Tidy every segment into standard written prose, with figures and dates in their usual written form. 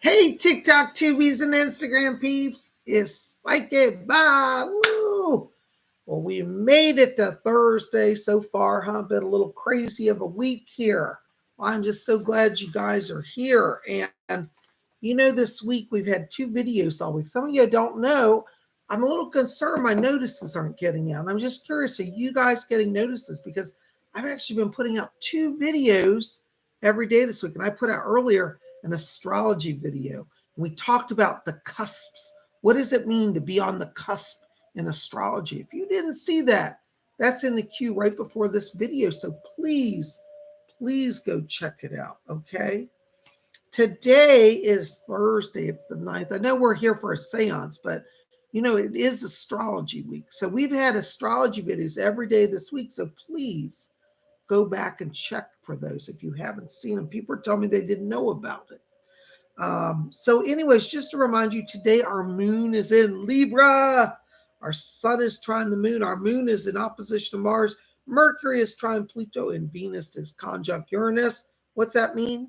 Hey, TikTok tubies and Instagram peeps, it's Psychic Bob. Woo! Well, we made it to Thursday so far, huh? Been a little crazy of a week here. Well, I'm just so glad you guys are here. And you know, this week we've had 2 videos all week. Some of you don't know, I'm a little concerned my notices aren't getting out. I'm just curious, are you guys getting notices? Because I've actually been putting out 2 videos every day this week. And I put out earlier an astrology video. We talked about the cusps. What does it mean to be on the cusp in astrology? If you didn't see that, that's in the queue right before this video. So please go check it out, okay? Today is Thursday. It's the 9th. I know we're here for a seance, but you know, it is astrology week. So we've had astrology videos every day this week. So please go back and check for those if you haven't seen them. People are telling me they didn't know about it. So anyways, just to remind you, today our moon is in Libra. Our sun is trine the moon. Our moon is in opposition to Mars. Mercury is trine Pluto, and Venus is conjunct Uranus. What's that mean?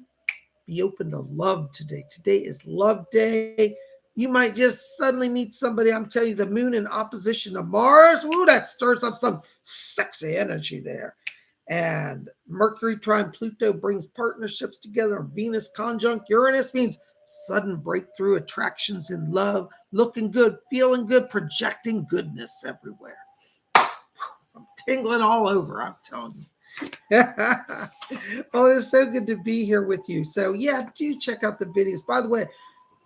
Be open to love today. Today is love day. You might just suddenly meet somebody. I'm telling you, the moon in opposition to Mars. Ooh, that stirs up some sexy energy there. And Mercury trine Pluto brings partnerships together. Venus conjunct Uranus means sudden breakthrough, attractions in love, looking good, feeling good, projecting goodness everywhere. I'm tingling all over, I'm telling you. Well, it's so good to be here with you. So yeah, do check out the videos. By the way,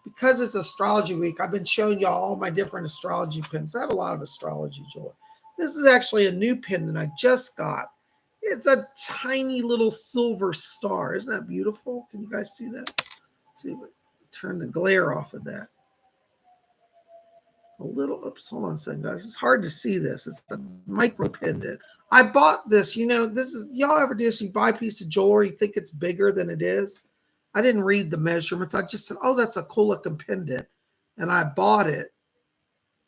because it's astrology week, I've been showing y'all all my different astrology pins. I have a lot of astrology joy. This is actually a new pin that I just got. It's a tiny little silver star. Isn't that beautiful? Can you guys see that? Let's see if I turn the glare off of that. A little, oops, hold on a second, guys. It's hard to see this. It's a micro pendant. I bought this, you know, this is, y'all ever do this? You buy a piece of jewelry, you think it's bigger than it is. I didn't read the measurements. I just said, oh, that's a cool looking pendant. And I bought it.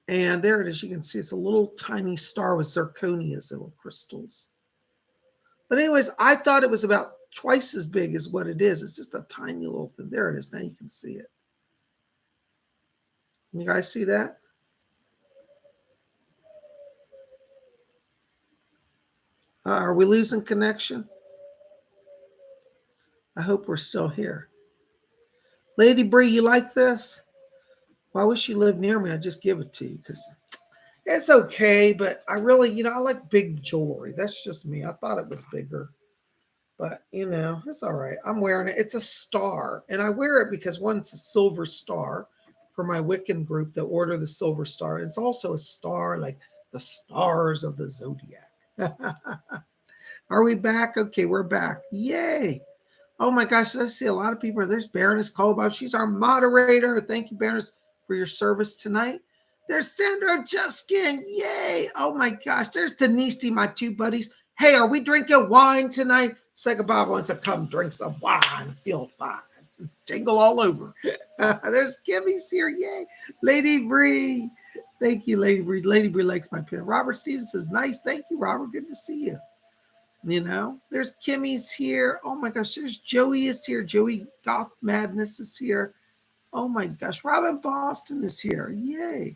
And there it is. You can see it's a little tiny star with zirconias, little crystals. But anyways, I thought it was about twice as big as what it is. It's just a tiny little thing. There it is. Now you can see it. Can you guys see that? Are we losing connection? I hope we're still here. Lady Bree, you like this? Well, I wish you lived near me. I'd just give it to you because it's okay. But I really, you know, I like big jewelry. That's just me. I thought it was bigger. But, you know, it's all right. I'm wearing it. It's a star. And I wear it because, one, it's a silver star for my Wiccan group, the Order of the Silver Star. And it's also a star like the stars of the zodiac. Are we back? Okay, we're back. Yay. Oh, my gosh. I see a lot of people. There's Baroness Kolbob. She's our moderator. Thank you, Baroness, for your service tonight. There's Sandra Juskin. Yay. Oh, my gosh. There's Denise, my 2 buddies. Hey, are we drinking wine tonight? Psychic Bob wants to come drink some wine. Feel fine. Tingle all over. There's Kimmy's here. Yay. Lady Bree. Thank you, Lady Bree. Lady Bree likes my pen. Robert Stevens says, nice. Thank you, Robert. Good to see you. You know, there's Kimmy's here. Oh, my gosh. There's Joey is here. Joey Goth Madness is here. Oh, my gosh. Robin Boston is here. Yay.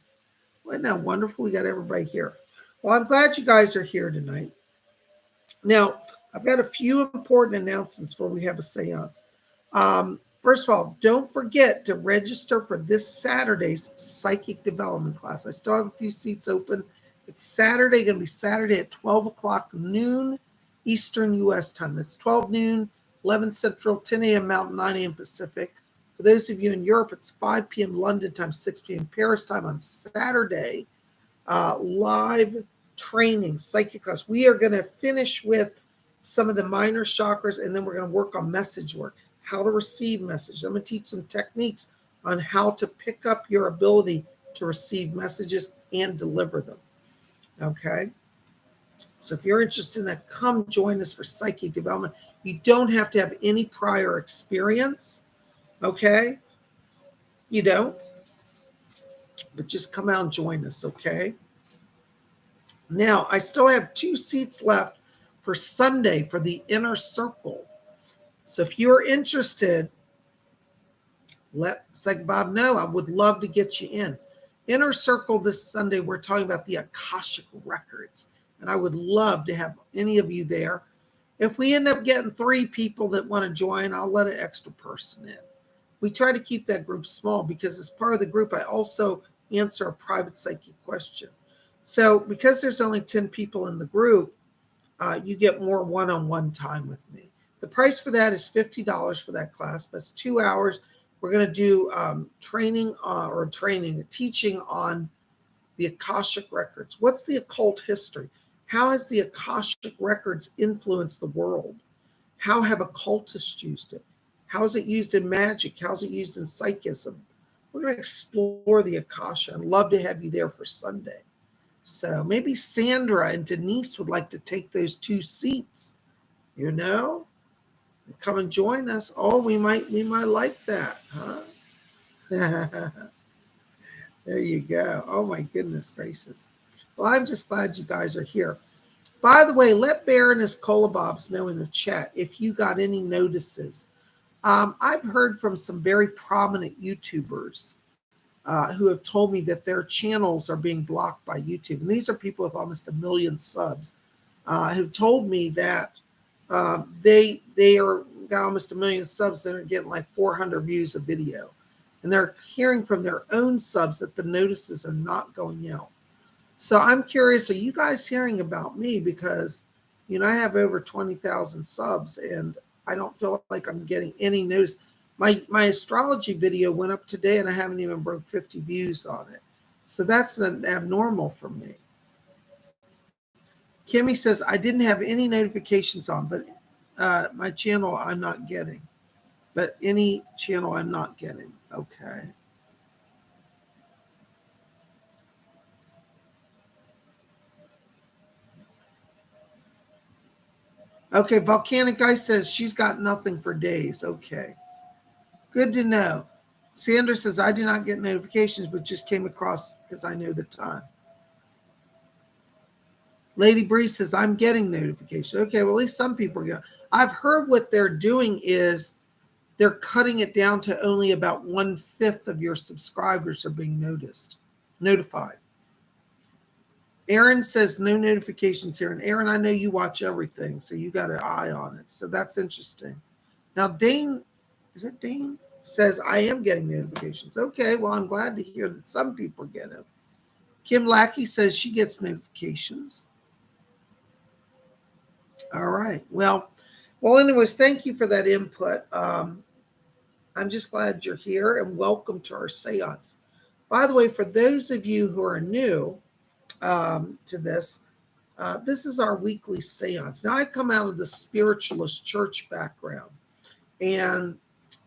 Isn't that wonderful? We got everybody here. Well, I'm glad you guys are here tonight. Now, I've got a few important announcements before we have a seance. First of all, don't forget to register for this Saturday's psychic development class. I still have a few seats open. It's Saturday, going to be Saturday at 12 o'clock noon Eastern U.S. time. That's 12 noon, 11 Central, 10 a.m. Mountain, 9 a.m. Pacific. For those of you in Europe, it's 5 p.m. London time, 6 p.m. Paris time on Saturday. Live training, psychic class. We are going to finish with some of the minor chakras, and then we're going to work on message work, how to receive messages. I'm going to teach some techniques on how to pick up your ability to receive messages and deliver them. Okay? So if you're interested in that, come join us for psychic development. You don't have to have any prior experience. Okay? You don't. But just come out and join us, okay? Now, I still have 2 seats left for Sunday for the inner circle. So if you're interested, let Psychic Bob know. I would love to get you in. Inner Circle this Sunday, we're talking about the Akashic Records. And I would love to have any of you there. If we end up getting 3 people that want to join, I'll let an extra person in. We try to keep that group small because as part of the group, I also answer a private psychic question. So because there's only 10 people in the group, you get more one-on-one time with me. The price for that is $50 for that class. That's 2 hours. We're going to do teaching on the Akashic Records. What's the occult history? How has the Akashic Records influenced the world? How have occultists used it? How is it used in magic? How is it used in psychism? We're going to explore the Akasha. I'd love to have you there for Sunday. So maybe Sandra and Denise would like to take those 2 seats, you know? Come and join us. Oh, we might like that, huh? There you go. Oh my goodness gracious. Well, I'm just glad you guys are here. By the way, let Baroness Kolobobs know in the chat if you got any notices. I've heard from some very prominent YouTubers who have told me that their channels are being blocked by YouTube. And these are people with almost 1 million subs who told me that they got almost 1 million subs. They're getting like 400 views a video. And they're hearing from their own subs that the notices are not going out. So I'm curious, are you guys hearing about me? Because, you know, I have over 20,000 subs and I don't feel like I'm getting any notice. My astrology video went up today and I haven't even broke 50 views on it. So that's abnormal for me. Kimmy says, I didn't have any notifications on, but my channel I'm not getting. But any channel I'm not getting. Okay. Okay, Volcanic Guy says she's got nothing for days. Okay. Good to know. Sandra says, I did not get notifications, but just came across because I know the time. Lady Bree says, I'm getting notifications. Okay, well, at least some people are getting. I've heard what they're doing is they're cutting it down to only about 1/5 of your subscribers are being notified. Aaron says no notifications here. And Aaron, I know you watch everything, so you got an eye on it. So that's interesting. Now, Dane, is that Dane? Says, I am getting notifications. Okay, well, I'm glad to hear that some people get them. Kim Lackey says she gets notifications. All right. Well, anyways, thank you for that input. I'm just glad you're here and welcome to our seance. By the way, for those of you who are new to this is our weekly seance. Now, I come out of the spiritualist church background. And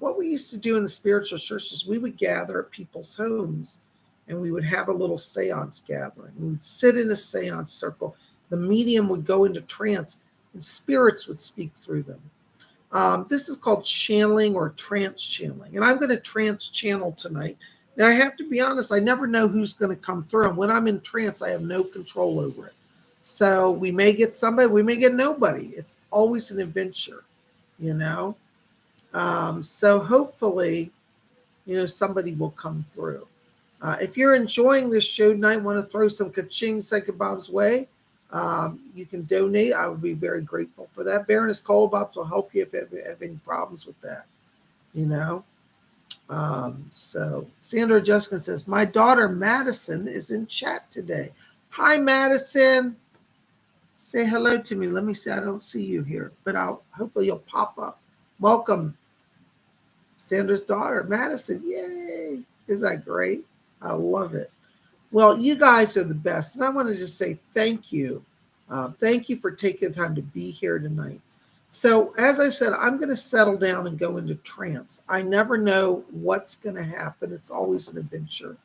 what we used to do in the spiritual church is we would gather at people's homes and we would have a little seance gathering. We would sit in a seance circle. The medium would go into trance and spirits would speak through them. This is called channeling or trance channeling. And I'm going to trance channel tonight. Now, I have to be honest, I never know who's going to come through. And when I'm in trance, I have no control over it. So we may get somebody, we may get nobody. It's always an adventure, you know. So hopefully, you know, somebody will come through. If you're enjoying this show tonight, want to throw some ka-ching Psychic Bob's way, you can donate. I would be very grateful for that. Baroness Kolobobs will help you if you have any problems with that, you know. So Sandra Jessica says, my daughter Madison is in chat today. Hi, Madison. Say hello to me. Let me see. I don't see you here, but hopefully you'll pop up. Welcome, Sandra's daughter, Madison. Yay. Is that great? I love it. Well, you guys are the best. And I want to just say thank you. Thank you for taking the time to be here tonight. So as I said, I'm going to settle down and go into trance. I never know what's going to happen. It's always an adventure.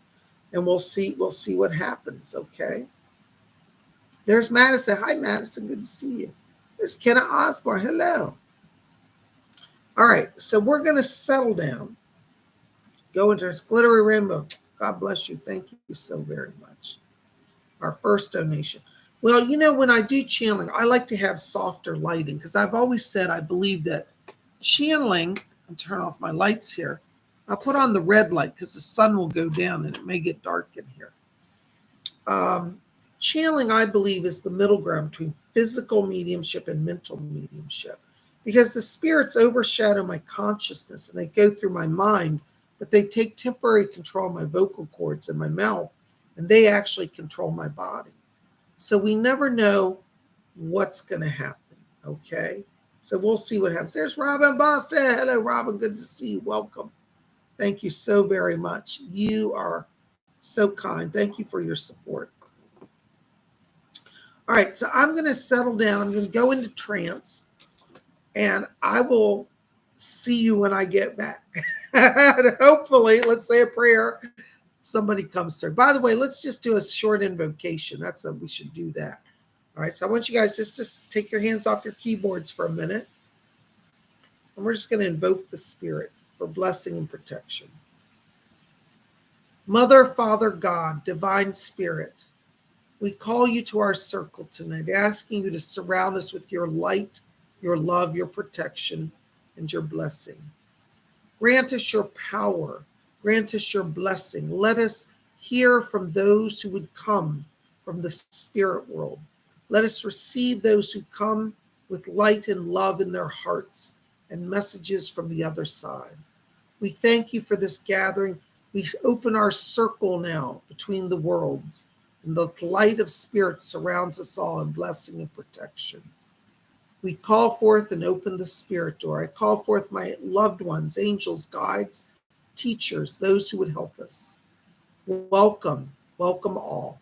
And we'll see what happens, okay? There's Madison. Hi, Madison. Good to see you. There's Kenna Osborne. Hello. All right. So we're going to settle down. Go into this glittery rainbow. God bless you. Thank you so very much. Our first donation. Well, you know, when I do channeling, I like to have softer lighting because I've always said I believe that channeling, I'll turn off my lights here. I'll put on the red light because the sun will go down and it may get dark in here. Channeling, I believe, is the middle ground between physical mediumship and mental mediumship, because the spirits overshadow my consciousness and they go through my mind, but they take temporary control of my vocal cords and my mouth, and they actually control my body. So we never know what's going to happen, okay? So we'll see what happens. There's Robin Boston. Hello, Robin. Good to see you. Welcome. Thank you so very much. You are so kind. Thank you for your support. All right, so I'm going to settle down. I'm going to go into trance, and I will see you when I get back. Hopefully, let's say a prayer. Somebody comes through. By the way, let's just do a short invocation. We should do that. All right, so I want you guys just to take your hands off your keyboards for a minute. And we're just going to invoke the spirit for blessing and protection. Mother, Father, God, Divine Spirit, we call you to our circle tonight, asking you to surround us with your light, your love, your protection, and your blessing. Grant us your power. Grant us your blessing. Let us hear from those who would come from the spirit world. Let us receive those who come with light and love in their hearts and messages from the other side. We thank you for this gathering. We open our circle now between the worlds, and the light of spirit surrounds us all in blessing and protection. We call forth and open the spirit door. I call forth my loved ones, angels, guides, teachers, those who would help us. Welcome, welcome all.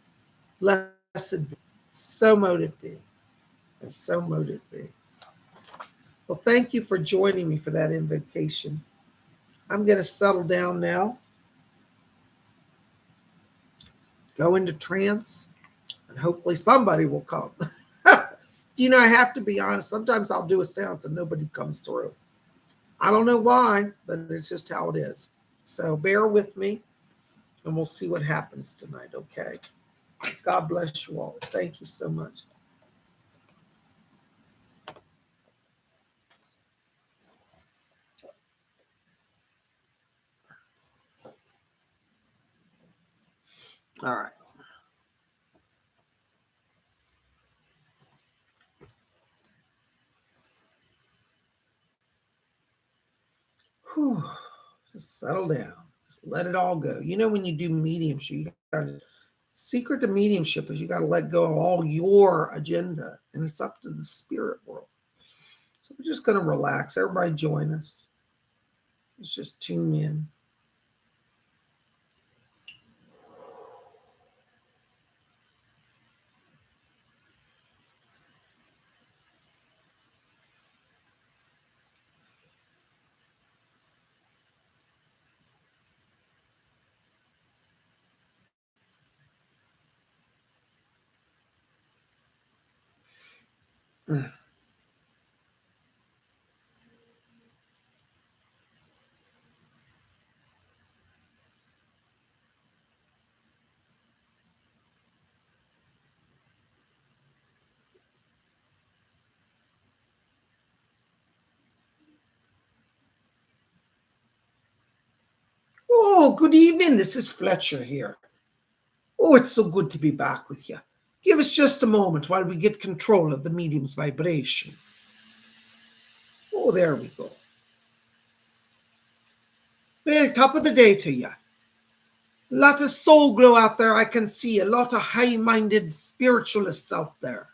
Blessed be. So mote it be. And so mote it be. Well, thank you for joining me for that invocation. I'm going to settle down now, go into trance, and hopefully somebody will come. You know, I have to be honest. Sometimes I'll do a seance and nobody comes through. I don't know why, but it's just how it is. So bear with me, and we'll see what happens tonight, okay? God bless you all. Thank you so much. All right. Whew. Just settle down. Just let it all go. You know, when you do mediumship, you got to, secret to mediumship is you got to let go of all your agenda, and it's up to the spirit world. So we're just going to relax. Everybody join us. Let's just tune in. Oh, good evening. This is Fletcher here. Oh, it's so good to be back with you. Give us just a moment while we get control of the medium's vibration. Oh, there we go. Well, top of the day to you. A lot of soul glow out there, I can see. A lot of high-minded spiritualists out there.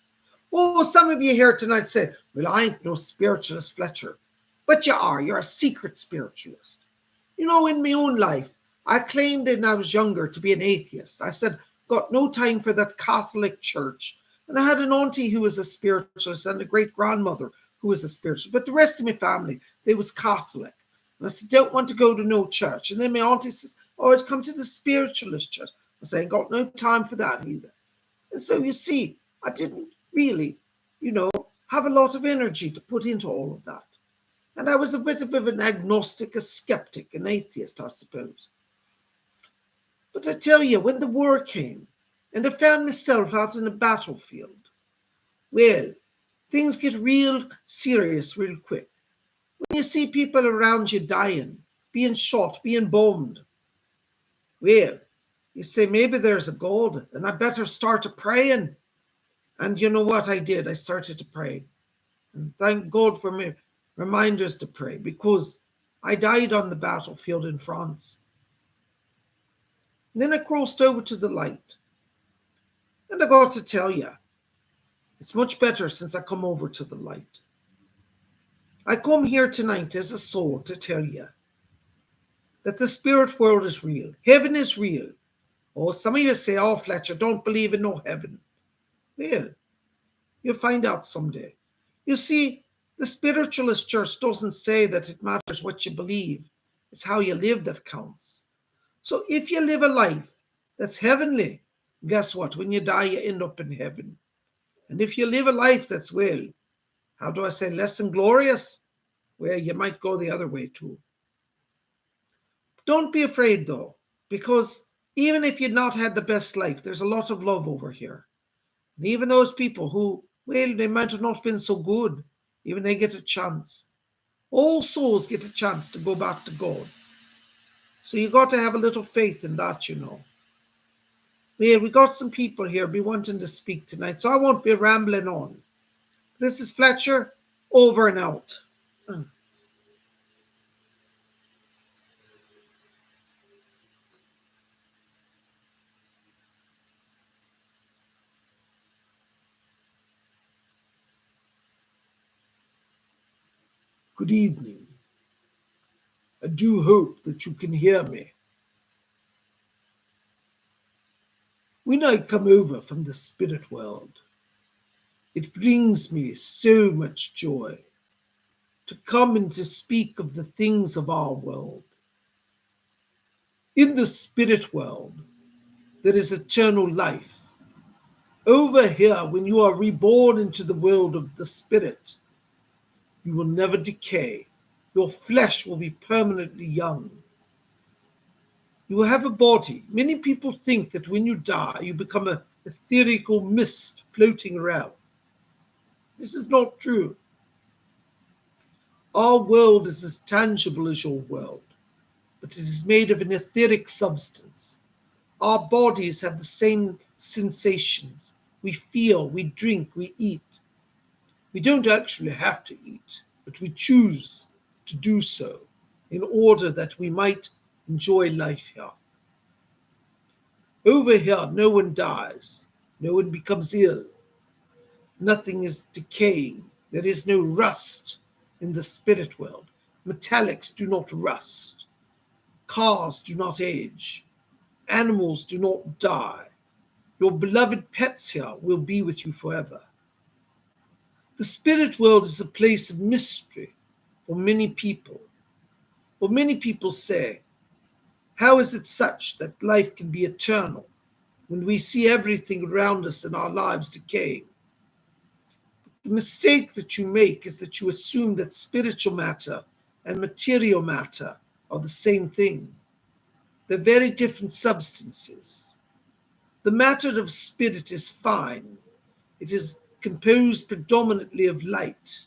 Oh, some of you here tonight say, well, I ain't no spiritualist, Fletcher. But you are. You're a secret spiritualist. You know, in my own life, I claimed when I was younger to be an atheist. I said, got no time for that Catholic church. And I had an auntie who was a spiritualist and a great-grandmother who was a spiritualist. But the rest of my family, they was Catholic. And I said, don't want to go to no church. And then my auntie says, oh, I'd come to the spiritualist church. I say, got no time for that either. And so you see, I didn't really, have a lot of energy to put into all of that. And I was a bit of an agnostic, a skeptic, an atheist, I suppose. But I tell you, when the war came and I found myself out in a battlefield, well, things get real serious real quick. When you see people around you dying, being shot, being bombed. Well, you say, maybe there's a God, and I better start a praying. And you know what I did? I started to pray. And thank God for me reminders to pray, because I died on the battlefield in France. And then I crossed over to the light. And I got to tell you, it's much better since I come over to the light. I come here tonight as a soul to tell you that the spirit world is real. Heaven is real. Oh, some of you say, oh, Fletcher, don't believe in no heaven. Well, you'll find out someday. You see, the spiritualist church doesn't say that it matters what you believe. It's how you live that counts. So if you live a life that's heavenly, guess what? When you die, you end up in heaven. And if you live a life that's, well, how do I say, less than glorious? Well, you might go the other way too. Don't be afraid though, because even if you'd not had the best life, there's a lot of love over here. And even those people who, well, they might have not been so good, even they get a chance. All souls get a chance to go back to God. So you got to have a little faith in that, you know. Yeah, we got some people here be wanting to speak tonight, so I won't be rambling on. This is Fletcher, over and out. Good evening. I do hope that you can hear me. When I come over from the spirit world, it brings me so much joy to come and to speak of the things of our world. In the spirit world, there is eternal life. Over here, when you are reborn into the world of the spirit, you will never decay. Your flesh will be permanently young. You will have a body. Many people think that when you die, you become an etherical mist floating around. This is not true. Our world is as tangible as your world, but it is made of an etheric substance. Our bodies have the same sensations. We feel, we drink, we eat. We don't actually have to eat, but we choose to do so in order that we might enjoy life here. Over here, no one dies, no one becomes ill, nothing is decaying, there is no rust in the spirit world. Metallics do not rust, cars do not age, animals do not die. Your beloved pets here will be with you forever. The spirit world is a place of mystery for many people. For many people say, how is it such that life can be eternal when we see everything around us in our lives decaying? The mistake that you make is that you assume that spiritual matter and material matter are the same thing. They're very different substances. The matter of spirit is fine. It is composed predominantly of light.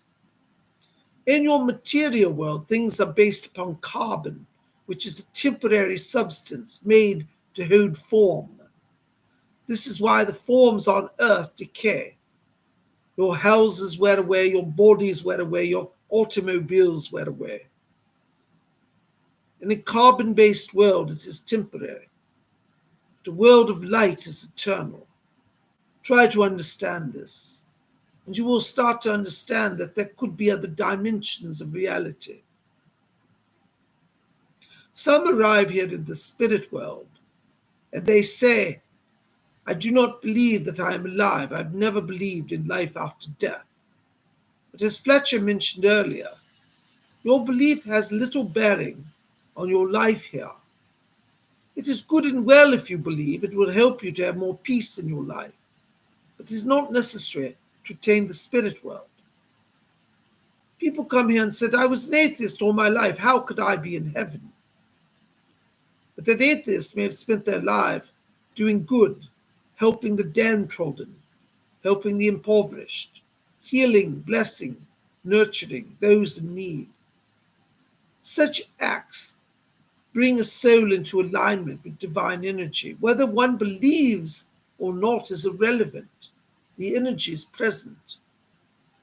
In your material world, things are based upon carbon, which is a temporary substance made to hold form. This is why the forms on earth decay. Your houses wear away, your bodies wear away, your automobiles wear away. In a carbon-based world, it is temporary. The world of light is eternal. Try to understand this, and you will start to understand that there could be other dimensions of reality. Some arrive here in the spirit world, and they say, I do not believe that I am alive. I've never believed in life after death. But as Fletcher mentioned earlier, your belief has little bearing on your life here. It is good and well if you believe. It will help you to have more peace in your life. But it is not necessary to attain the spirit world. People come here and said, I was an atheist all my life. How could I be in heaven? But that atheists may have spent their life doing good, helping the downtrodden, helping the impoverished, healing, blessing, nurturing those in need. Such acts bring a soul into alignment with divine energy. Whether one believes or not is irrelevant. The energy is present.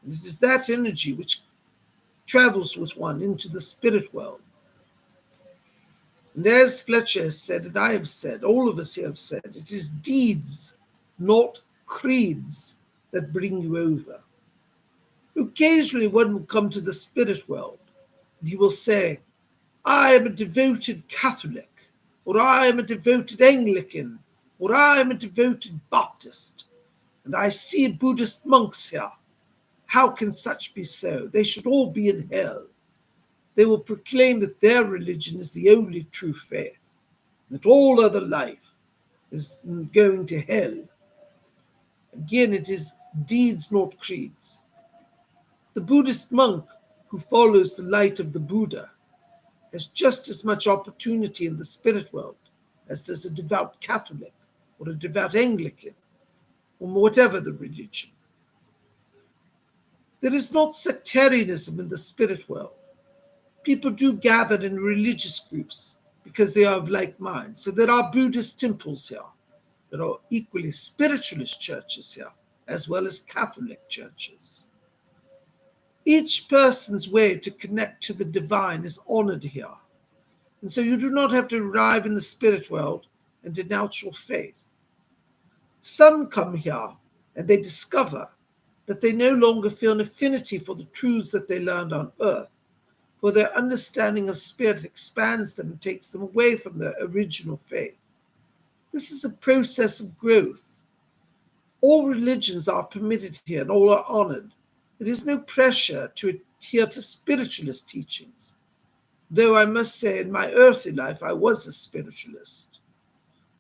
And it is that energy which travels with one into the spirit world. And as Fletcher has said, and I have said, all of us here have said, it is deeds, not creeds, that bring you over. Occasionally one will come to the spirit world and he will say, I am a devoted Catholic, or I am a devoted Anglican, or I am a devoted Baptist, and I see Buddhist monks here. How can such be so? They should all be in hell. They will proclaim that their religion is the only true faith, that all other life is going to hell. Again, it is deeds, not creeds. The Buddhist monk who follows the light of the Buddha has just as much opportunity in the spirit world as does a devout Catholic or a devout Anglican or whatever the religion. There is not sectarianism in the spirit world. People do gather in religious groups because they are of like mind. So there are Buddhist temples here. There are equally spiritualist churches here, as well as Catholic churches. Each person's way to connect to the divine is honored here. And so you do not have to arrive in the spirit world and denounce your faith. Some come here and they discover that they no longer feel an affinity for the truths that they learned on earth, for their understanding of spirit expands them and takes them away from their original faith. This is a process of growth. All religions are permitted here and all are honored. There is no pressure to adhere to spiritualist teachings, though I must say in my earthly life I was a spiritualist.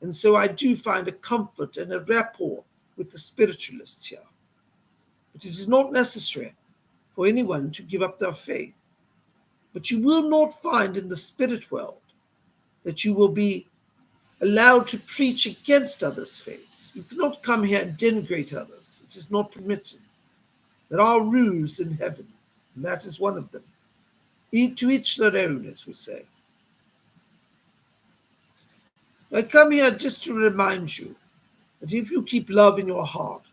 And so I do find a comfort and a rapport with the spiritualists here. But it is not necessary for anyone to give up their faith. But you will not find in the spirit world that you will be allowed to preach against others' faiths. You cannot come here and denigrate others. It is not permitted. There are rules in heaven, and that is one of them. To each their own, as we say. I come here just to remind you that if you keep love in your heart,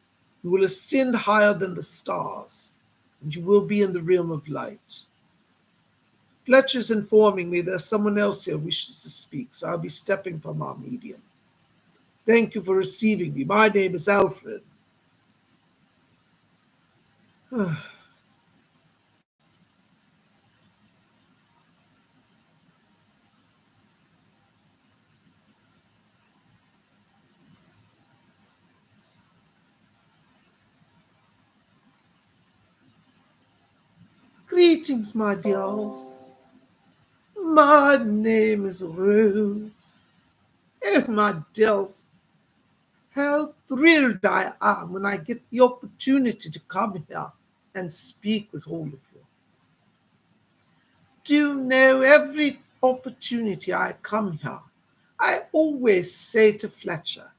you will ascend higher than the stars, and you will be in the realm of light. Fletcher's informing me there's someone else here who wishes to speak, so I'll be stepping from our medium. Thank you for receiving me. My name is Alfred. Greetings, my dears. My name is Rose. Oh, my dears, how thrilled I am when I get the opportunity to come here and speak with all of you. Do you know, every opportunity I come here, I always say to Fletcher,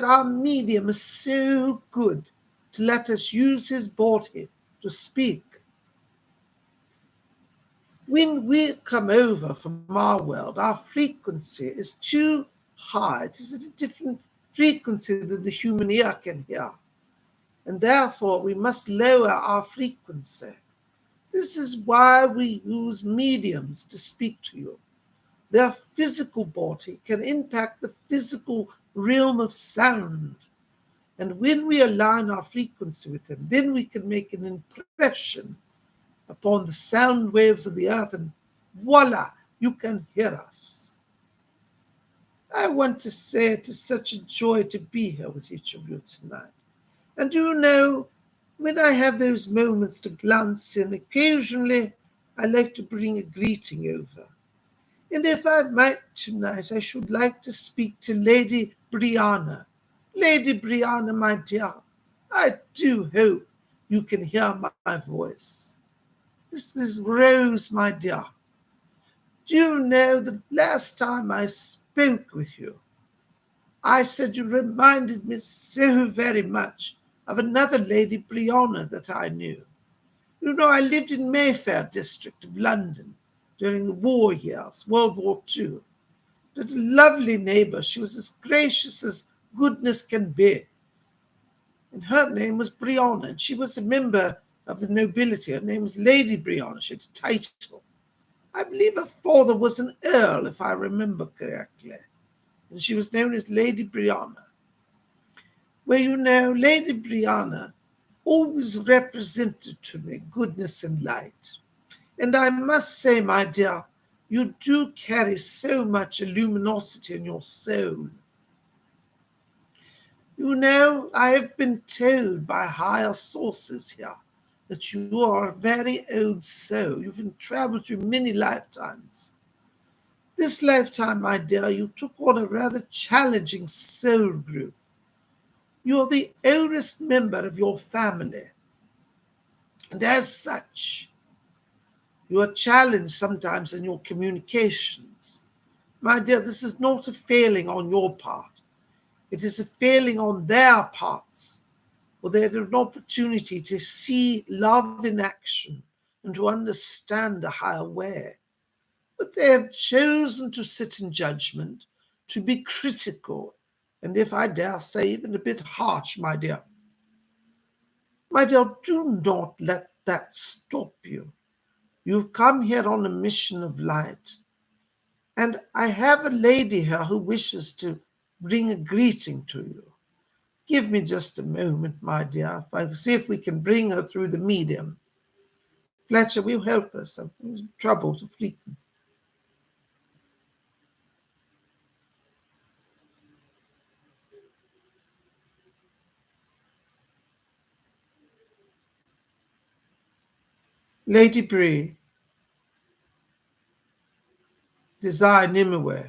our medium is so good to let us use his body to speak. When we come over from our world, our frequency is too high. It is at a different frequency that the human ear can hear. And therefore, we must lower our frequency. This is why we use mediums to speak to you. Their physical body can impact the physical realm of sound. And when we align our frequency with them, then we can make an impression upon the sound waves of the earth, and voila, you can hear us. I want to say it is such a joy to be here with each of you tonight. And do you know, when I have those moments to glance in, occasionally I like to bring a greeting over. And if I might tonight, I should like to speak to Lady Brianna. Lady Brianna, my dear, I do hope you can hear my voice. This is Rose, my dear. Do you know the last time I spoke with you, I said you reminded me so very much of another Lady Brianna that I knew. You know, I lived in Mayfair district of London, during the war years, World War II. But a lovely neighbor. She was as gracious as goodness can be. And her name was Brianna, and she was a member of the nobility. Her name was Lady Brianna. She had a title. I believe her father was an earl, if I remember correctly. And she was known as Lady Brianna. Well, you know, Lady Brianna always represented to me goodness and light. And I must say, my dear, you do carry so much luminosity in your soul. You know, I have been told by higher sources here that you are a very old soul. You've been traveled through many lifetimes. This lifetime, my dear, you took on a rather challenging soul group. You are the oldest member of your family. And as such, you are challenged sometimes in your communications. My dear, this is not a failing on your part. It is a failing on their parts, for they had an opportunity to see love in action and to understand a higher way. But they have chosen to sit in judgment, to be critical, and if I dare say, even a bit harsh, my dear. My dear, do not let that stop you. You've come here on a mission of light. And I have a lady here who wishes to bring a greeting to you. Give me just a moment, my dear. If I see if we can bring her through the medium. Fletcher, will help us. I'm in trouble to Fleetwood. Lady Bree, Desire Nimue,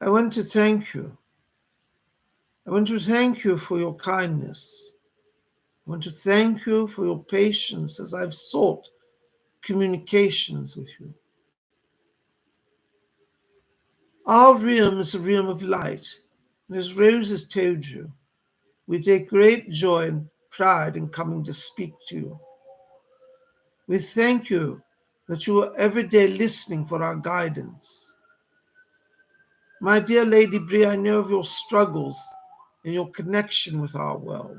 I want to thank you. I want to thank you for your kindness. I want to thank you for your patience as I've sought communications with you. Our realm is a realm of light, and as Rose has told you, we take great joy and pride in coming to speak to you. We thank you that you are every day listening for our guidance. My dear Lady Bree, I know of your struggles and your connection with our world,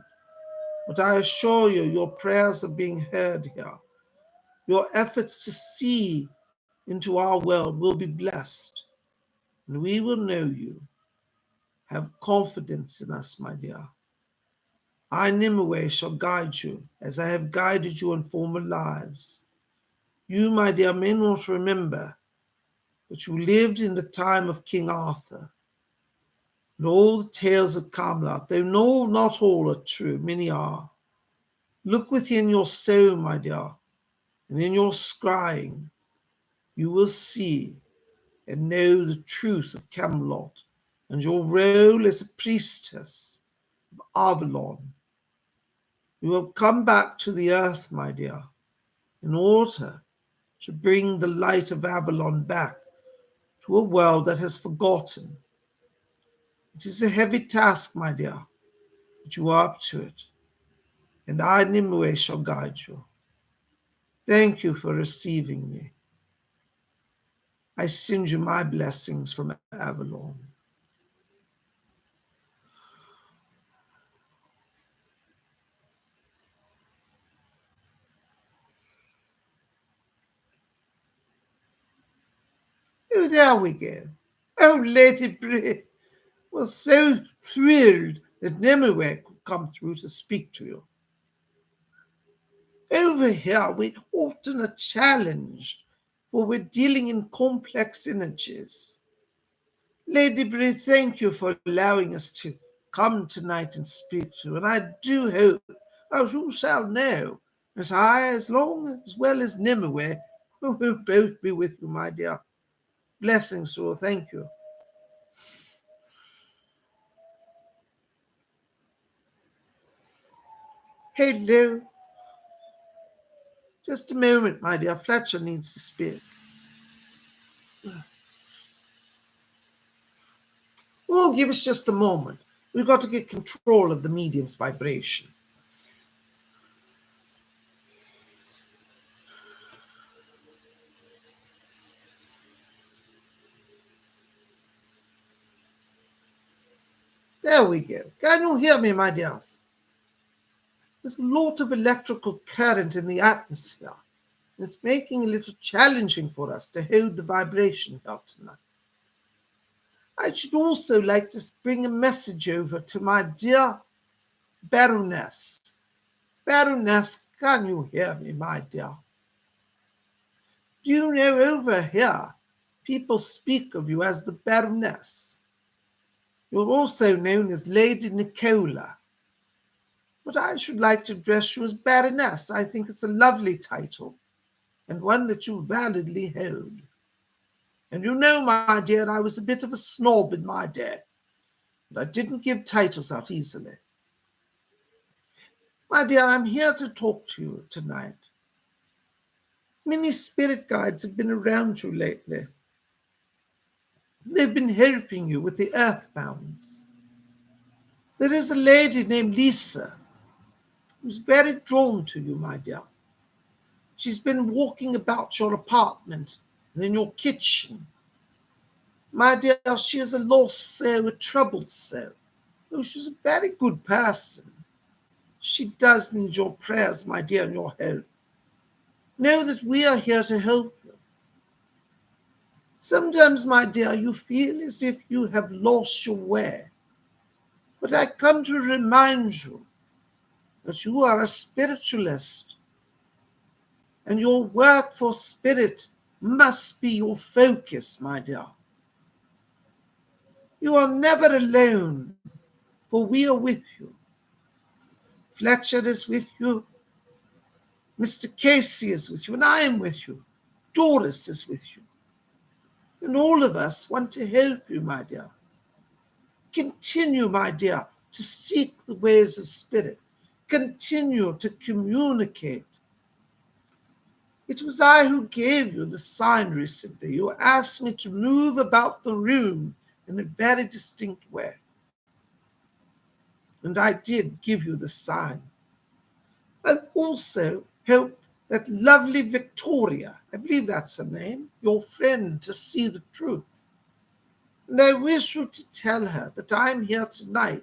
but I assure you your prayers are being heard here. Your efforts to see into our world will be blessed, and we will know you. Have confidence in us, my dear. I, Nimue, shall guide you as I have guided you in former lives. You, my dear, may not remember, but you lived in the time of King Arthur. And all the tales of Camelot, though no, not all are true, many are. Look within your soul, my dear, and in your scrying, you will see and know the truth of Camelot and your role as a priestess of Avalon. You have come back to the earth, my dear, in order to bring the light of Avalon back to a world that has forgotten. It is a heavy task, my dear, but you are up to it, and I, Nimue, shall guide you. Thank you for receiving me. I send you my blessings from Avalon. Oh, there we go. Oh, Lady Bree was so thrilled that Nimue could come through to speak to you. Over here, we often are challenged, for we're dealing in complex energies. Lady Bree, thank you for allowing us to come tonight and speak to you, and I do hope, as you shall know, that I, as well as Nimue, will both be with you, my dear. Blessings to you, thank you. Hello. Just a moment, my dear. Fletcher needs to speak. Oh, give us just a moment. We've got to get control of the medium's vibration. There we go. Can you hear me, my dears? There's a lot of electrical current in the atmosphere. It's making it a little challenging for us to hold the vibration here tonight. I should also like to bring a message over to my dear Baroness. Baroness, can you hear me, my dear? Do you know over here, people speak of you as the Baroness. You're also known as Lady Nicola. But I should like to address you as Baroness. I think it's a lovely title, and one that you validly hold. And you know, my dear, I was a bit of a snob in my day, but I didn't give titles out easily. My dear, I'm here to talk to you tonight. Many spirit guides have been around you lately. They've been helping you with the earthbounds. There is a lady named Lisa who's very drawn to you, my dear. She's been walking about your apartment and in your kitchen. My dear, she is a lost soul, a troubled soul. Though she's a very good person, she does need your prayers, my dear, and your help. Know that we are here to help you. Sometimes, my dear, you feel as if you have lost your way. But I come to remind you that you are a spiritualist, and your work for spirit must be your focus, my dear. You are never alone, for we are with you. Fletcher is with you. Mr. Casey is with you, and I am with you. Doris is with you. And all of us want to help you, my dear. Continue, my dear, to seek the ways of spirit. Continue to communicate. It was I who gave you the sign recently. You asked me to move about the room in a very distinct way. And I did give you the sign. I also helped that lovely Victoria, I believe that's her name, your friend, to see the truth. And I wish you to tell her that I am here tonight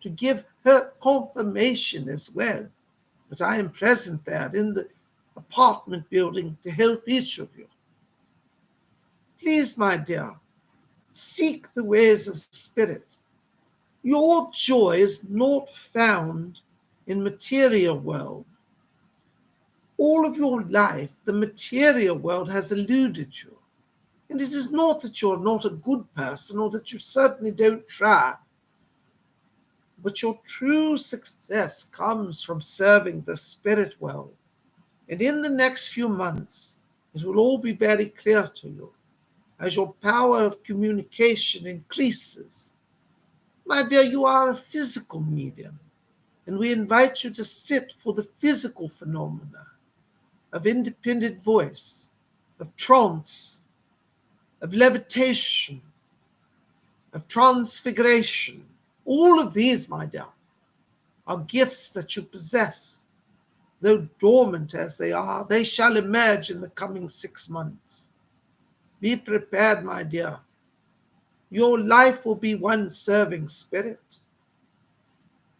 to give her confirmation as well, that I am present there in the apartment building to help each of you. Please, my dear, seek the ways of spirit. Your joy is not found in material world. All of your life, the material world has eluded you. And it is not that you're not a good person or that you certainly don't try. But your true success comes from serving the spirit world. And in the next few months, it will all be very clear to you as your power of communication increases. My dear, you are a physical medium, and we invite you to sit for the physical phenomena of independent voice, of trance, of levitation, of transfiguration. All of these, my dear, are gifts that you possess. Though dormant as they are, they shall emerge in the coming 6 months. Be prepared, my dear. Your life will be one serving spirit.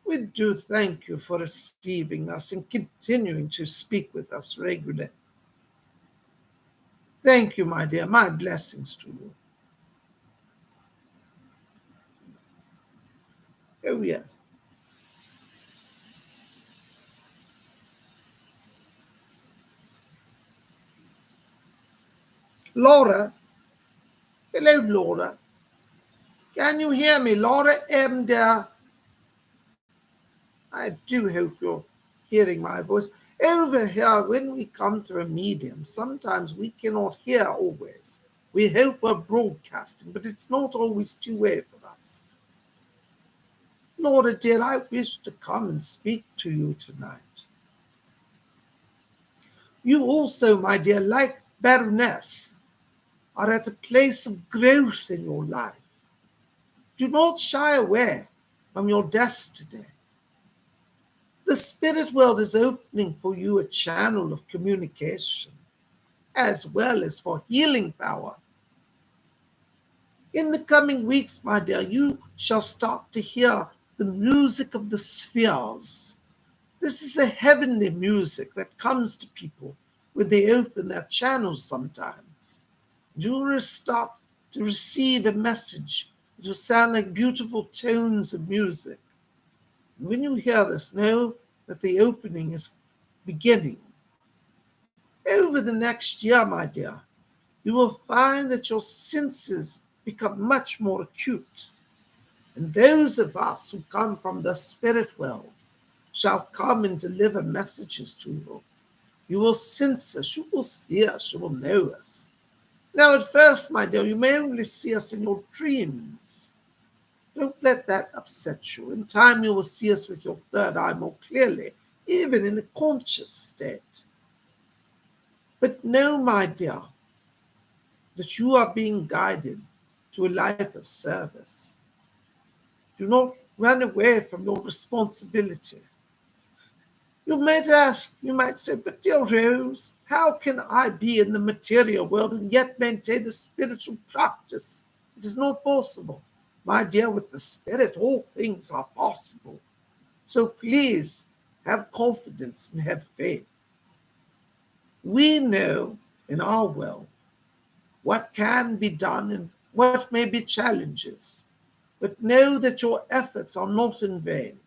We do thank you for receiving us and continuing to speak with us regularly. Thank you, my dear. My blessings to you. Oh, yes. Laura. Hello, Laura. Can you hear me, Laura? Dear, I do hope you're hearing my voice. Over here, when we come to a medium, sometimes we cannot hear always. We hope we're broadcasting, but it's not always two-way for us. Laura, dear, I wish to come and speak to you tonight. You also, my dear, like Baroness, are at a place of growth in your life. Do not shy away from your destiny. The spirit world is opening for you a channel of communication, as well as for healing power. In the coming weeks, my dear, you shall start to hear the music of the spheres. This is a heavenly music that comes to people when they open their channels sometimes. You will start to receive a message. It will sound like beautiful tones of music. And when you hear this, know that the opening is beginning. Over the next year, my dear, you will find that your senses become much more acute. And those of us who come from the spirit world shall come and deliver messages to you. You will sense us, you will see us, you will know us. Now, at first, my dear, you may only see us in your dreams. Don't let that upset you. In time, you will see us with your third eye more clearly, even in a conscious state. But know, my dear, that you are being guided to a life of service. Do not run away from your responsibility. You might ask, you might say, but dear Rose, how can I be in the material world and yet maintain a spiritual practice? It is not possible. My dear, with the Spirit, all things are possible. So please have confidence and have faith. We know in our will what can be done and what may be challenges, but know that your efforts are not in vain.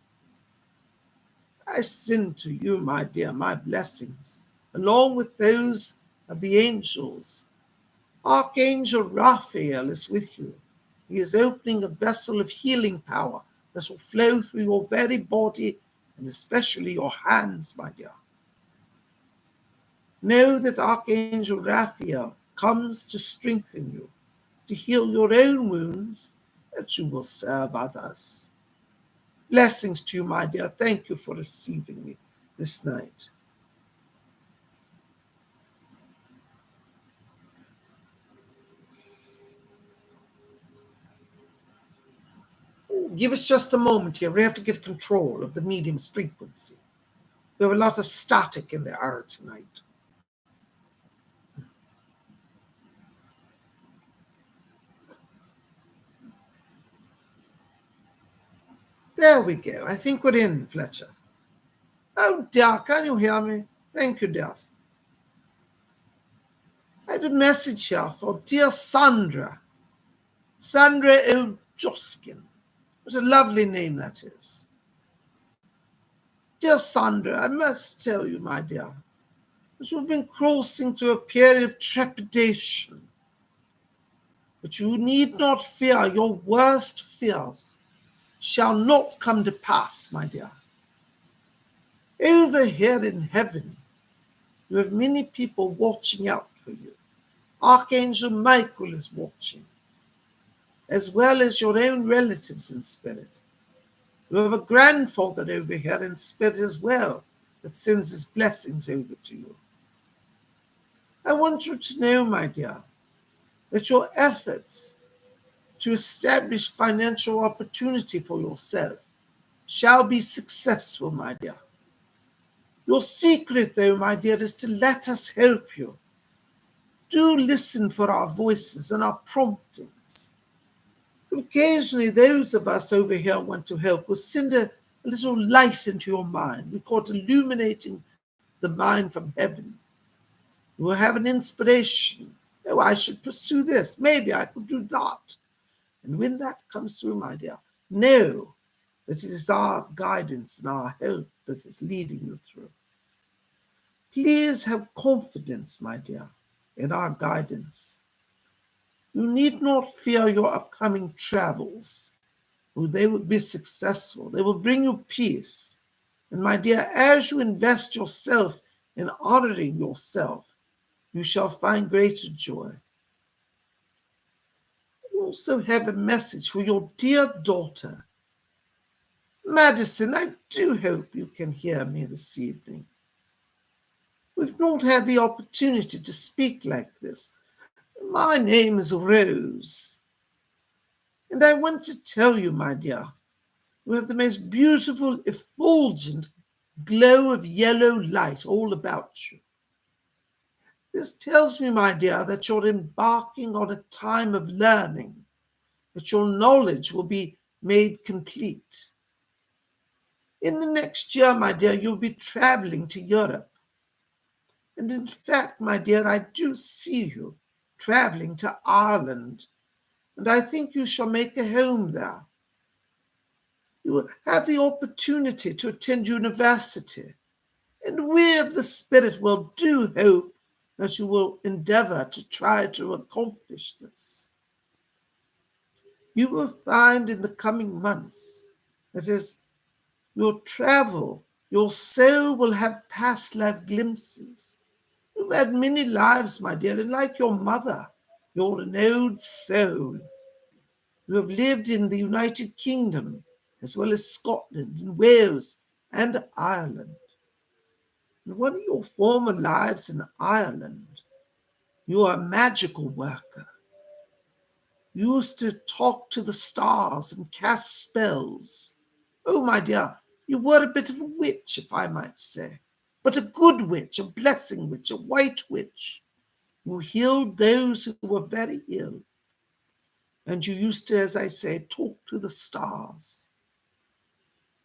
I send to you, my dear, my blessings, along with those of the angels. Archangel Raphael is with you. He is opening a vessel of healing power that will flow through your very body and especially your hands, my dear. Know that Archangel Raphael comes to strengthen you, to heal your own wounds, that you will serve others. Blessings to you, my dear. Thank you for receiving me this night. Give us just a moment here. We have to get control of the medium's frequency. We have a lot of static in the air tonight. There we go. I think we're in, Fletcher. Oh, dear, can you hear me? Thank you, dear. I have a message here for dear Sandra. Sandra O'Joskin. What a lovely name that is. Dear Sandra, I must tell you, my dear, that you've been crossing through a period of trepidation. But you need not fear. Your worst fears shall not come to pass, my dear. Over here in heaven, you have many people watching out for you. Archangel Michael is watching, as well as your own relatives in spirit. You have a grandfather over here in spirit as well that sends his blessings over to you. I want you to know, my dear, that your efforts to establish financial opportunity for yourself shall be successful, my dear. Your secret, though, my dear, is to let us help you. Do listen for our voices and our promptings. Occasionally, those of us over here want to help will send a little light into your mind. We call it illuminating the mind from heaven. You will have an inspiration. Oh, I should pursue this. Maybe I could do that. And when that comes through, my dear, know that it is our guidance and our help that is leading you through. Please have confidence, my dear, in our guidance. You need not fear your upcoming travels. They will be successful. They will bring you peace. And my dear, as you invest yourself in honoring yourself, you shall find greater joy. You also have a message for your dear daughter. Madison, I do hope you can hear me this evening. We've not had the opportunity to speak like this. My name is Rose. And I want to tell you, my dear, you have the most beautiful, effulgent glow of yellow light all about you. This tells me, my dear, that you're embarking on a time of learning, that your knowledge will be made complete. In the next year, my dear, you'll be traveling to Europe. And in fact, my dear, I do see you traveling to Ireland, and I think you shall make a home there. You will have the opportunity to attend university, and we of the spirit world do hope that you will endeavor to try to accomplish this. You will find in the coming months that as your travel, your soul will have past life glimpses. You've had many lives, my dear, and like your mother, you're an old soul. You have lived in the United Kingdom, as well as Scotland and Wales and Ireland. In one of your former lives in Ireland, you are a magical worker. You used to talk to the stars and cast spells. Oh, my dear, you were a bit of a witch, if I might say, but a good witch, a blessing witch, a white witch. You healed those who were very ill. And you used to, as I say, talk to the stars.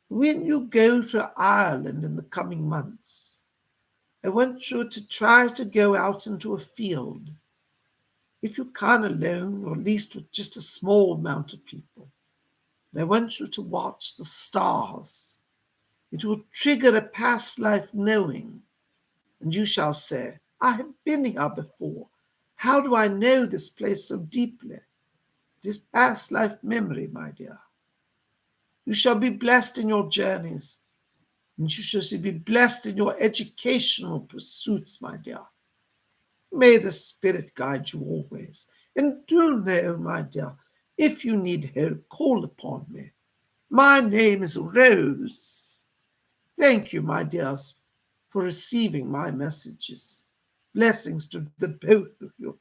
When you go to Ireland in the coming months, I want you to try to go out into a field. If you can alone, or at least with just a small amount of people, and I want you to watch the stars. It will trigger a past life knowing, and you shall say, I have been here before. How do I know this place so deeply? It is past life memory, my dear. You shall be blessed in your journeys, and you shall be blessed in your educational pursuits, my dear. May the Spirit guide you always. And do know, my dear, if you need help, call upon me. My name is Rose. Thank you, my dears, for receiving my messages. Blessings to the both of you.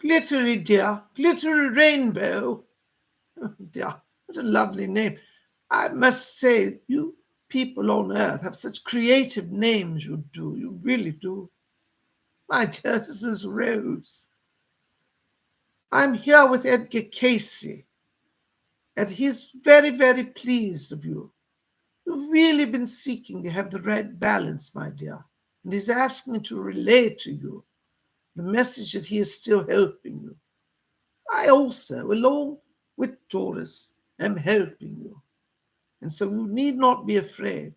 Glittery, dear, glittery rainbow. Oh, dear, what a lovely name. I must say, you people on earth have such creative names, you do. You really do. My dear, this is Rose. I'm here with Edgar Casey, and he's very, very pleased of you. You've really been seeking to have the right balance, my dear, and he's asking me to relay to you the message that he is still helping you. I also, along with Taurus, am helping you, and so you need not be afraid.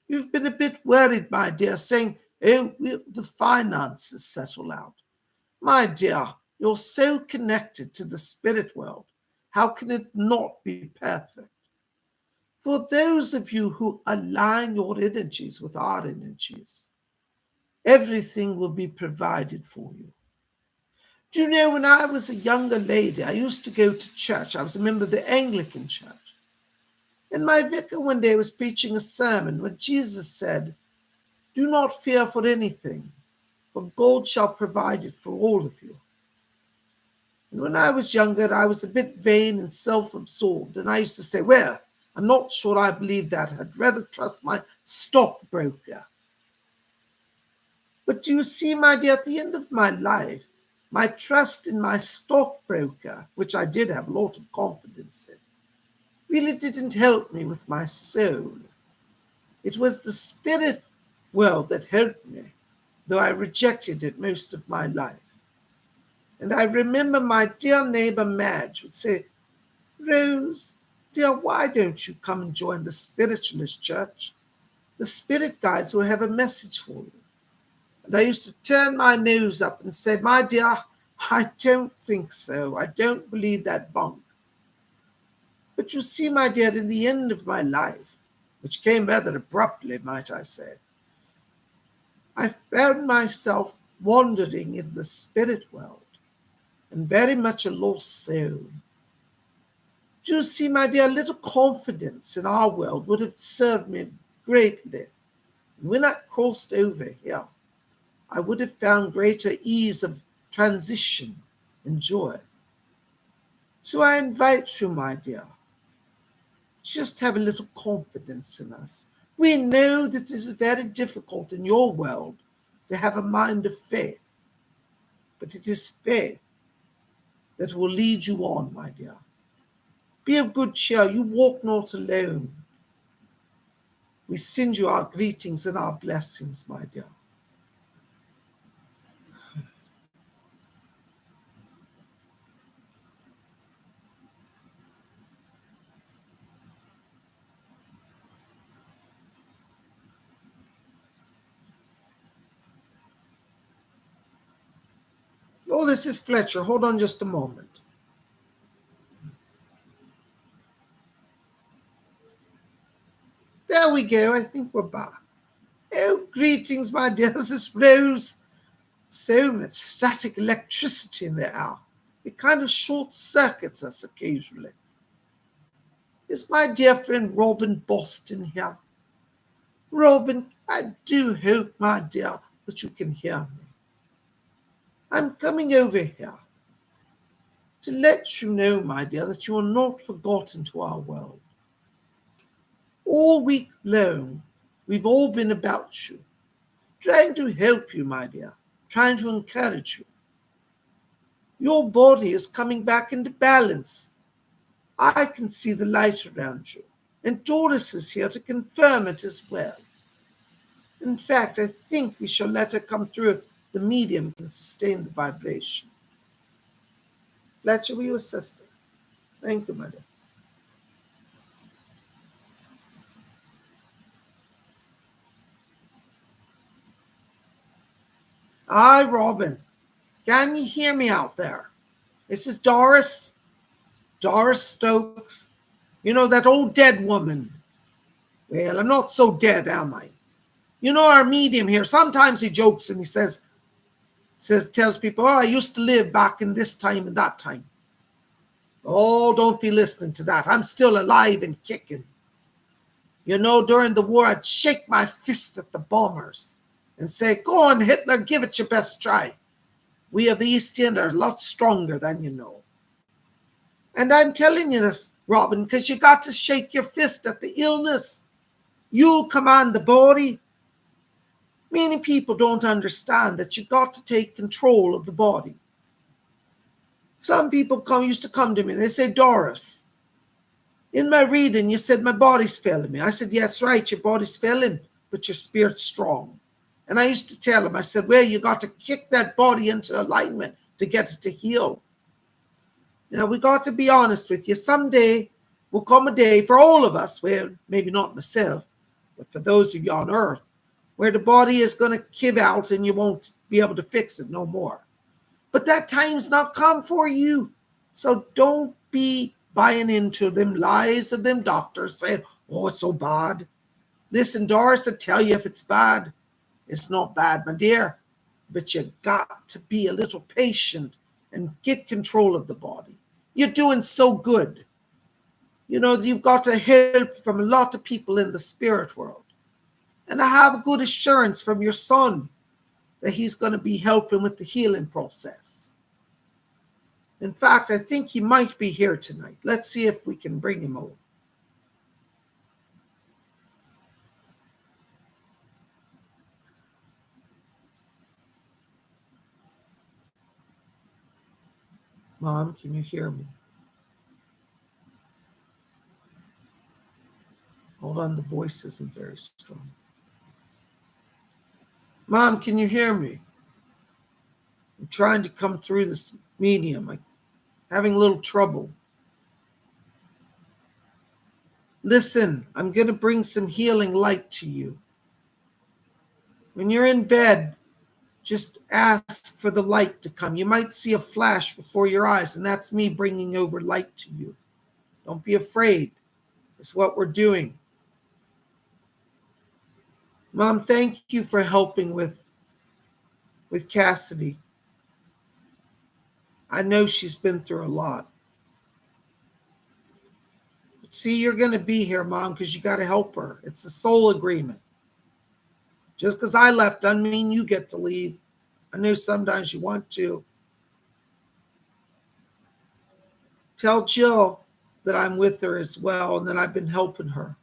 You've been a bit worried, my dear, saying, oh, the finances settle out. My dear, you're so connected to the spirit world. How can it not be perfect? For those of you who align your energies with our energies, everything will be provided for you. Do you know, when I was a younger lady, I used to go to church. I was a member of the Anglican church. And my vicar one day was preaching a sermon where Jesus said, do not fear for anything, for God shall provide it for all of you. And when I was younger, I was a bit vain and self-absorbed. And I used to say, well, I'm not sure I believe that. I'd rather trust my stockbroker. But do you see, my dear, at the end of my life, my trust in my stockbroker, which I did have a lot of confidence in, really didn't help me with my soul. It was the spirit world that helped me, though I rejected it most of my life. And I remember my dear neighbor Madge would say, Rose, dear, why don't you come and join the spiritualist church? The spirit guides will have a message for you. And I used to turn my nose up and say, my dear, I don't think so. I don't believe that bunk. But you see, my dear, in the end of my life, which came rather abruptly, might I say, I found myself wandering in the spirit world and very much a lost soul. Do you see, my dear, little confidence in our world would have served me greatly. And when I crossed over here, I would have found greater ease of transition and joy. So I invite you, my dear, just have a little confidence in us. We know that it is very difficult in your world to have a mind of faith, but it is faith that will lead you on, my dear. Be of good cheer, you walk not alone. We send you our greetings and our blessings, my dear. Oh, this is Fletcher. Hold on just a moment. There we go. I think we're back. Oh, greetings, my dear. This is Rose. So much static electricity in the air. It kind of short circuits us occasionally. Is my dear friend Robin Boston here? Robin, I do hope, my dear, that you can hear me. I'm coming over here to let you know, my dear, that you are not forgotten to our world. All week long, we've all been about you, trying to help you, my dear, trying to encourage you. Your body is coming back into balance. I can see the light around you, and Doris is here to confirm it as well. In fact, I think we shall let her come through if the medium can sustain the vibration. Fletcher, will you assist us? Thank you, my dear. Hi, Robin. Can you hear me out there? This is Doris. Doris Stokes. You know, that old dead woman. Well, I'm not so dead, am I? You know, our medium here, sometimes he jokes and he tells people, oh, I used to live back in this time and that time. Oh, don't be listening to that. I'm still alive and kicking. You know, during the war, I'd shake my fist at the bombers and say, go on, Hitler, give it your best try. We of the East End are a lot stronger than you know. And I'm telling you this, Robin, because you got to shake your fist at the illness. You command the body. Many people don't understand that you got to take control of the body. Some people used to come to me and they say, Doris, in my reading, you said my body's failing me. I said, yeah, that's right, your body's failing, but your spirit's strong. And I used to tell them, I said, well, you got to kick that body into alignment to get it to heal. Now, we got to be honest with you. Someday will come a day for all of us, well, maybe not myself, but for those of you on earth, where the body is going to give out and you won't be able to fix it no more. But that time's not come for you. So don't be buying into them lies of them doctors saying, oh, it's so bad. Listen, Doris will tell you if it's bad. It's not bad, my dear. But you got to be a little patient and get control of the body. You're doing so good. You know, you've got to help from a lot of people in the spirit world. And I have a good assurance from your son that he's going to be helping with the healing process. In fact, I think he might be here tonight. Let's see if we can bring him over. Mom, can you hear me? Hold on, the voice isn't very strong. Mom, can you hear me? I'm trying to come through this medium. I'm having a little trouble. Listen, I'm going to bring some healing light to you. When you're in bed, just ask for the light to come. You might see a flash before your eyes, and that's me bringing over light to you. Don't be afraid. It's what we're doing. Mom, thank you for helping with Cassidy. I know she's been through a lot. But see, you're going to be here, Mom, because you got to help her. It's a soul agreement. Just because I left doesn't mean you get to leave. I know sometimes you want to. Tell Jill that I'm with her as well and that I've been helping her.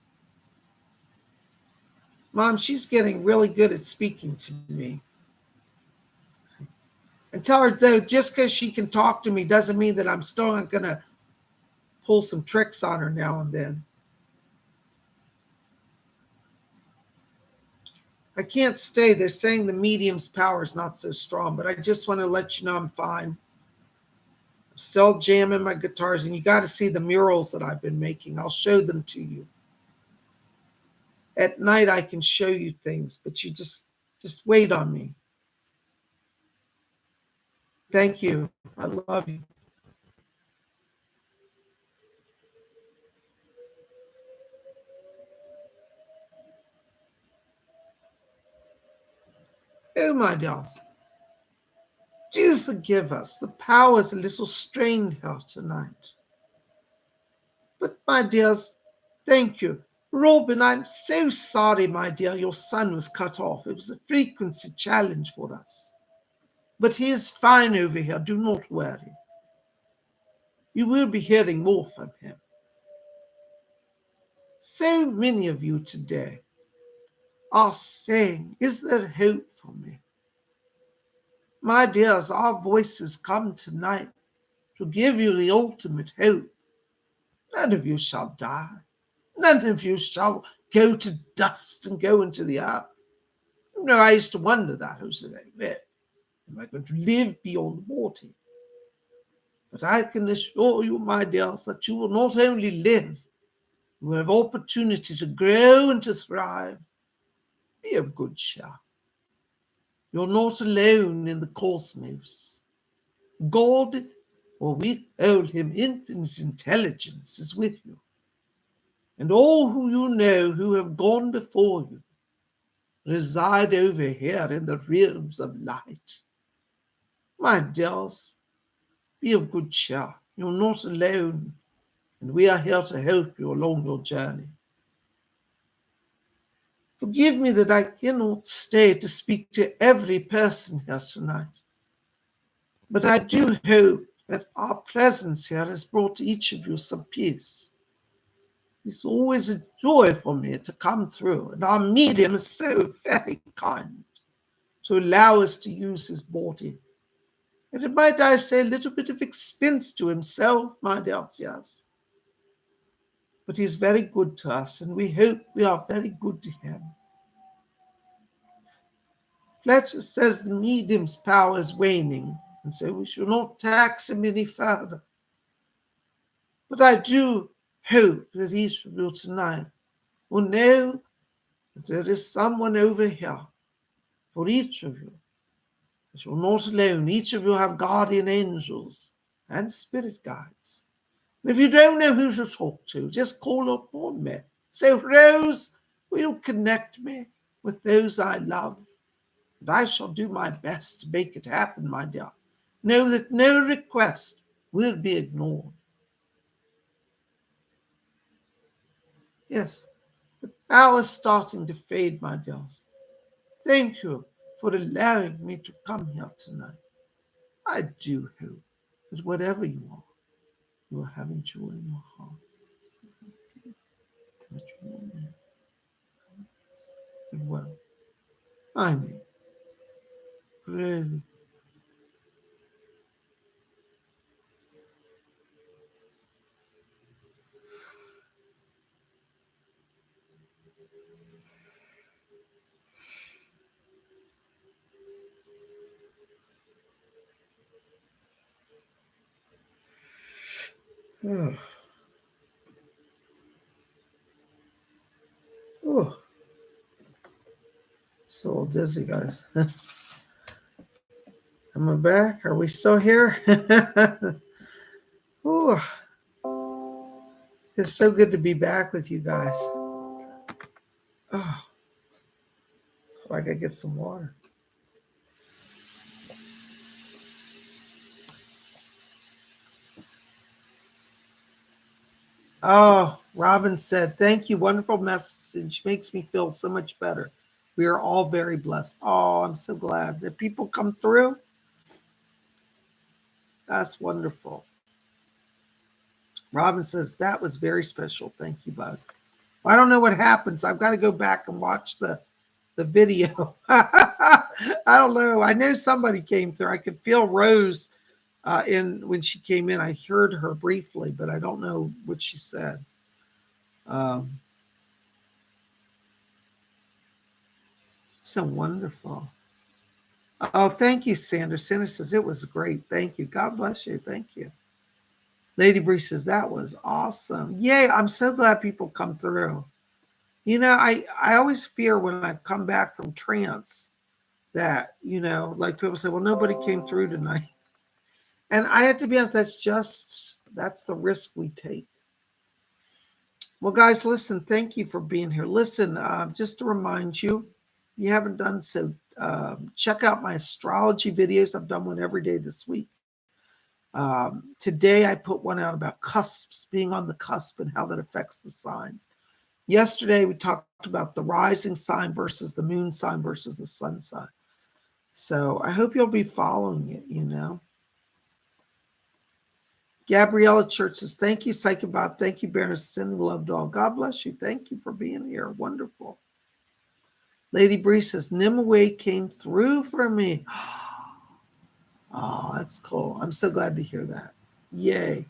Mom, she's getting really good at speaking to me. And tell her, though, just because she can talk to me doesn't mean that I'm still not going to pull some tricks on her now and then. I can't stay. They're saying the medium's power is not so strong, but I just want to let you know I'm fine. I'm still jamming my guitars, and you got to see the murals that I've been making. I'll show them to you. At night, I can show you things, but you just wait on me. Thank you. I love you. Oh, my dears, do forgive us. The power is a little strained here tonight. But, my dears, thank you. Robin, I'm so sorry, my dear, your son was cut off. It was a frequency challenge for us. But he is fine over here. Do not worry. You will be hearing more from him. So many of you today are saying, is there hope for me? My dears, our voices come tonight to give you the ultimate hope. None of you shall die. None of you shall go to dust and go into the earth. No, I used to wonder that. I was like, where am I going to live beyond 40? But I can assure you, my dears, that you will not only live, you will have opportunity to grow and to thrive. Be of good cheer. You're not alone in the cosmos. God, or we call him infinite intelligence, is with you. And all who you know who have gone before you reside over here in the realms of light. My dears, be of good cheer. You're not alone, and we are here to help you along your journey. Forgive me that I cannot stay to speak to every person here tonight, but I do hope that our presence here has brought each of you some peace. It's always a joy for me to come through, and our medium is so very kind to allow us to use his body. And it might, I say, a little bit of expense to himself, my dears, yes. But he's very good to us, and we hope we are very good to him. Fletcher says the medium's power is waning, and so we should not tax him any further. But I do hope that each of you tonight will know that there is someone over here for each of you. That you're not alone. Each of you have guardian angels and spirit guides. And if you don't know who to talk to, just call upon me. Say, Rose, will you connect me with those I love? And I shall do my best to make it happen, my dear. Know that no request will be ignored. Yes, the power is starting to fade, my dears. Thank you for allowing me to come here tonight. I do hope that whatever you are having joy in your heart. And well, I mean, really. Oh, oh. So dizzy, guys. Am I back? Are we still here? Oh, it's so good to be back with you guys. Oh, I gotta get some water. Oh, Robin said, thank you. Wonderful message. Makes me feel so much better. We are all very blessed. Oh, I'm so glad that people come through. That's wonderful. Robin says, that was very special. Thank you, bud. Well, I don't know what happens. I've got to go back and watch the video. I don't know. I know somebody came through. I could feel Rose when she came in. I heard her briefly, but I don't know what she said. So wonderful. Oh, thank you, Sandra. Sandra says, it was great. Thank you. God bless you. Thank you. Lady Bree says, that was awesome. Yay. I'm so glad people come through. You know, I always fear when I come back from trance that, you know, like people say, well, nobody came through tonight. And I have to be honest, that's the risk we take. Well, guys, listen, thank you for being here. Listen, just to remind you, if you haven't done so, check out my astrology videos. I've done one every day this week. Today, I put one out about cusps, being on the cusp and how that affects the signs. Yesterday, we talked about the rising sign versus the moon sign versus the sun sign. So I hope you'll be following it, you know. Gabriella Church says, thank you, Psychic Bob. Thank you, Baroness. Sending love to all. God bless you. Thank you for being here. Wonderful. Lady Bree says, Nimue came through for me. Oh, that's cool. I'm so glad to hear that. Yay.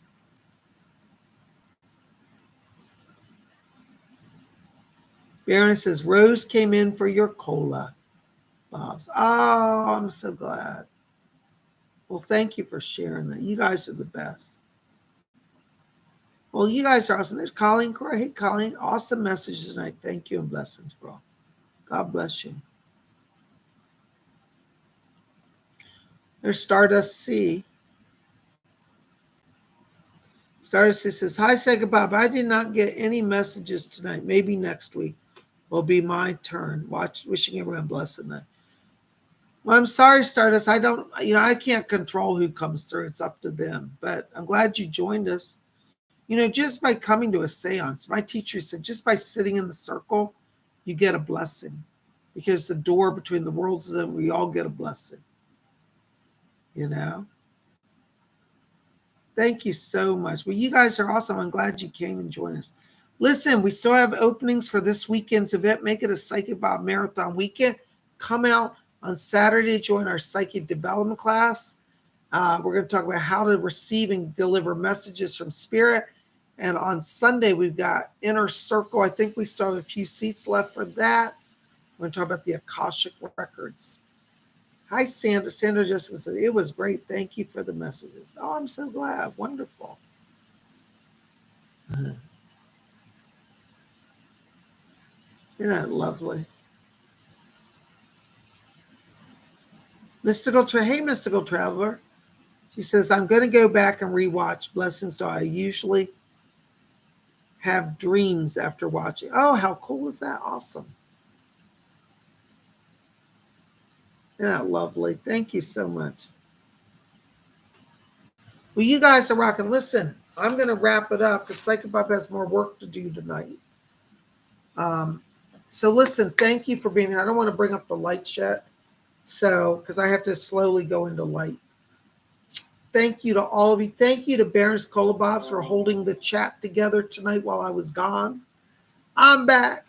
Baroness says, Rose came in for your cola, Bob's. Oh, I'm so glad. Well, thank you for sharing that. You guys are the best. Well, you guys are awesome. There's Colleen Croy. Hey, Colleen. Awesome messages tonight. Thank you and blessings, bro. God bless you. There's Stardust C. Stardust C says, hi, Psychic Bob. I did not get any messages tonight. Maybe next week will be my turn. Wishing everyone a blessed night. Well, I'm sorry, Stardust. I can't control who comes through. It's up to them. But I'm glad you joined us. You know, just by coming to a seance, my teacher said, just by sitting in the circle, you get a blessing. Because the door between the worlds is open, we all get a blessing. You know? Thank you so much. Well, you guys are awesome. I'm glad you came and joined us. Listen, we still have openings for this weekend's event. Make it a Psychic Bob Marathon weekend. Come out on Saturday, join our psychic development class. We're going to talk about how to receive and deliver messages from spirit. And on Sunday, we've got Inner Circle. I think we still have a few seats left for that. We're going to talk about the Akashic Records. Hi, Sandra. Sandra Jessica said, it was great. Thank you for the messages. Oh, I'm so glad. Wonderful. Isn't that lovely? Hey, Mystical Traveler. She says, I'm going to go back and rewatch Blessings to I usually have dreams after watching. Oh, how cool is that? Awesome. Isn't that lovely? Thank you so much. Well, you guys are rocking. Listen, I'm going to wrap it up because Psychic Bob has more work to do tonight. So listen, thank you for being here. I don't want to bring up the light yet. So, because I have to slowly go into light. Thank you to all of you. Thank you to Baroness Kolobobs for holding the chat together tonight while I was gone. I'm back.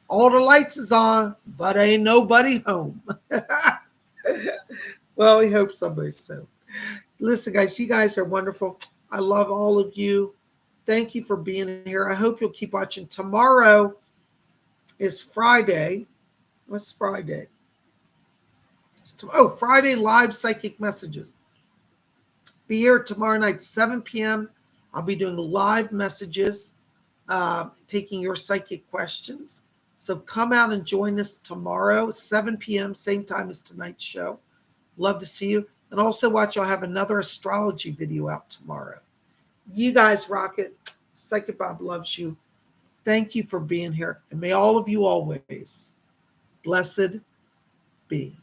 All the lights is on, but ain't nobody home. Well, we hope somebody's so. Listen, guys, you guys are wonderful. I love all of you. Thank you for being here. I hope you'll keep watching. Tomorrow is Friday. What's Friday? Friday live psychic messages. Be here tomorrow night, 7 p.m. I'll be doing live messages, taking your psychic questions. So come out and join us tomorrow, 7 p.m., same time as tonight's show. Love to see you. And also I'll have another astrology video out tomorrow. You guys rock it. Psychic Bob loves you. Thank you for being here. And may all of you always blessed be.